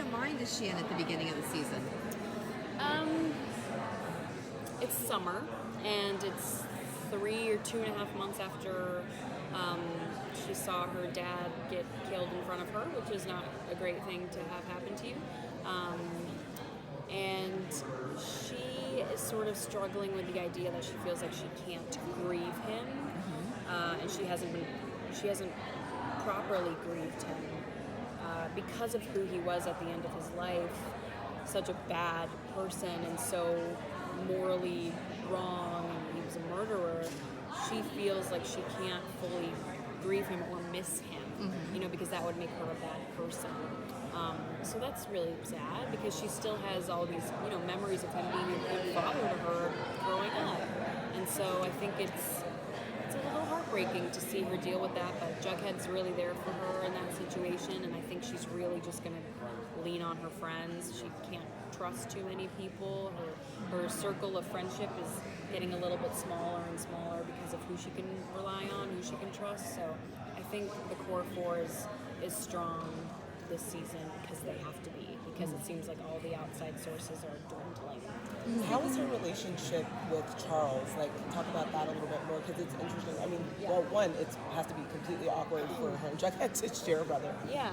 of mind is she in at the beginning of the season? It's summer, and it's 3 or 2.5 months after she saw her dad get killed in front of her, which is not a great thing to have happen to you. And she is sort of struggling with the idea that she feels like she can't grieve him, and she hasn't properly grieved him because of who he was at the end of his life, such a bad person and so morally wrong, and he was a murderer. She feels like she can't fully grieve him or miss him, because that would make her a bad person. So that's really sad because she still has all these, memories of him being a good father to her growing up. And so I think it's a little heartbreaking to see her deal with that, but Jughead's really there for her in that situation, and I think she's really just going to lean on her friends. She can't trust too many people. Her circle of friendship is getting a little bit smaller and smaller because of who she can rely on, who she can trust. So I think the core four is strong this season because they have to be, because it seems like all the outside sources are dwindling. How is her relationship with Charles? Like, talk about that a little bit more, because it's interesting. I mean, well, one, it has to be completely awkward for her and Jughead to share a brother. Yeah.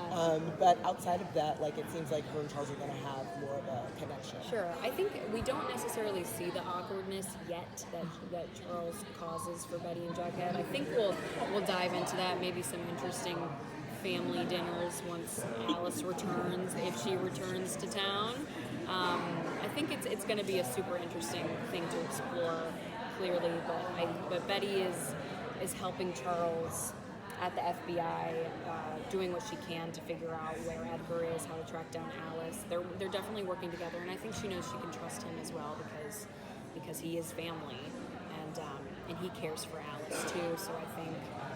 But outside of that, like, it seems like her and Charles are going to have more of a connection. Sure. I think we don't necessarily see the awkwardness yet that Charles causes for Betty and Jughead. I think we'll dive into that, maybe some interesting family dinners once Alice returns, if she returns to town. I think it's going to be a super interesting thing to explore, clearly. But Betty is helping Charles at the FBI, doing what she can to figure out where Edgar is, how to track down Alice. They're definitely working together, and I think she knows she can trust him as well because he is family, and he cares for Alice too. So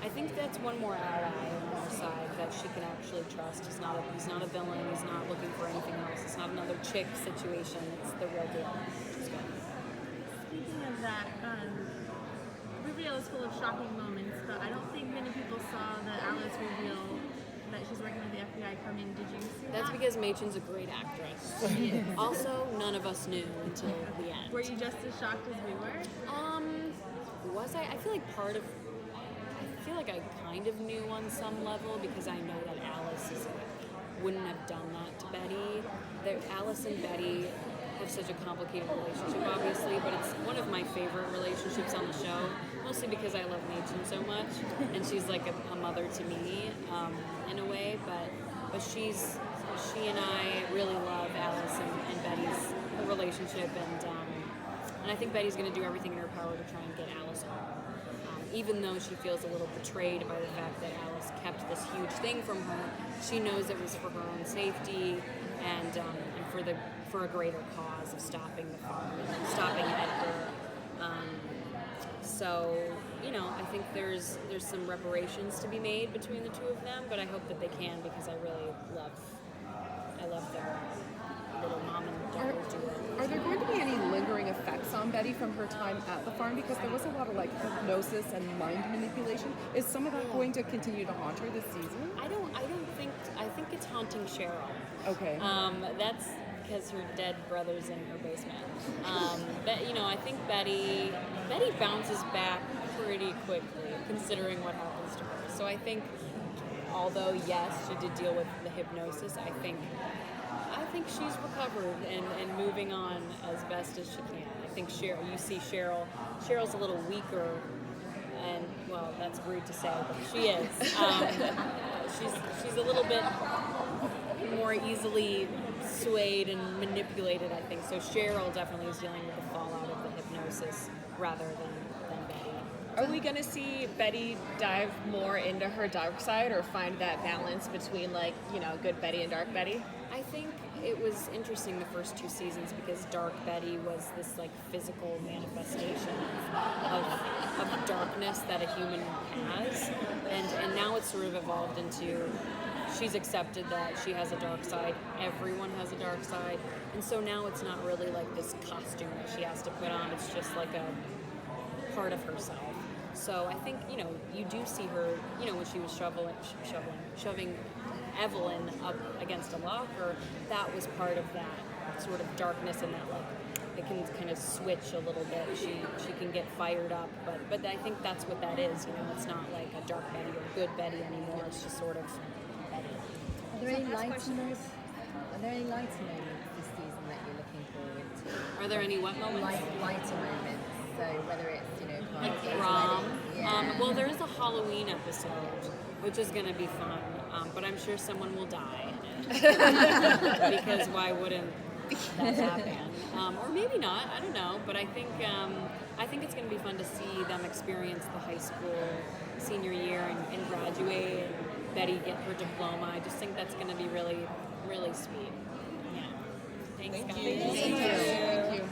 I think that's one more ally on our side that she can actually trust. He's not a villain. He's not looking for anything else. It's not another chick situation. It's the real deal. Speaking of that, Riverdale is full of shocking moments, but I don't think many people saw the Alice reveal that she's working with the FBI coming. Did you see That's that? because Machen's a great actress. Also, none of us knew until the end. Were you just as shocked as we were? Was I? I feel like I kind of knew on some level because I know that Alice wouldn't have done that to Betty. Alice and Betty have such a complicated relationship, obviously, but it's one of my favorite relationships on the show, mostly because I love Machen so much, and she's like a mother to me in a way, but she and I really love Alice and Betty's relationship, and I think Betty's going to do everything in her power to try and get Alice home. Even though she feels a little betrayed by the fact that Alice kept this huge thing from her, she knows it was for her own safety and for a greater cause of stopping the farm, stopping Edgar. So I think there's some reparations to be made between the two of them, but I hope that they can because I really love their little mom and daughter duo. Are there going to be any lingering effects on Betty from her time at the farm? Because there was a lot of hypnosis and mind manipulation. Is some of that going to continue to haunt her this season? I think it's haunting Cheryl. Okay. That's because her dead brother's in her basement. But I think Betty bounces back pretty quickly considering what happens to her. So I think, although yes, she did deal with the hypnosis, I think she's recovered and moving on as best as she can. I think you see Cheryl's a little weaker, and well, that's rude to say, but she is. She's a little bit more easily swayed and manipulated, I think. So Cheryl definitely is dealing with the fallout of the hypnosis rather than Betty. Are we going to see Betty dive more into her dark side or find that balance between good Betty and dark Betty? I think it was interesting the first 2 seasons because Dark Betty was this physical manifestation of darkness that a human has, and now it's sort of evolved into she's accepted that she has a dark side. Everyone has a dark side, and so now it's not really like this costume that she has to put on. It's just like a part of herself. So I think you do see her when she was shoving Evelyn up against a locker, that was part of that sort of darkness and that like it can kind of switch a little bit. She can get fired up, but I think that's what that is. You know, it's not like a dark Betty or good Betty anymore. It's just sort of Betty. Are there any lights moments? Are there any lighter moments this season that you're looking forward to? Are there any what moments? Lighter moments. So whether it's Like Carly's prom. wedding. Yeah. Well, there is a Halloween episode, which is going to be fun, but I'm sure someone will die in it. Because why wouldn't that happen? Or maybe not. I don't know. But I think it's going to be fun to see them experience the high school senior year and graduate. And Betty get her diploma. I just think that's going to be really, really sweet. Yeah. Thanks, guys. you. Thank you.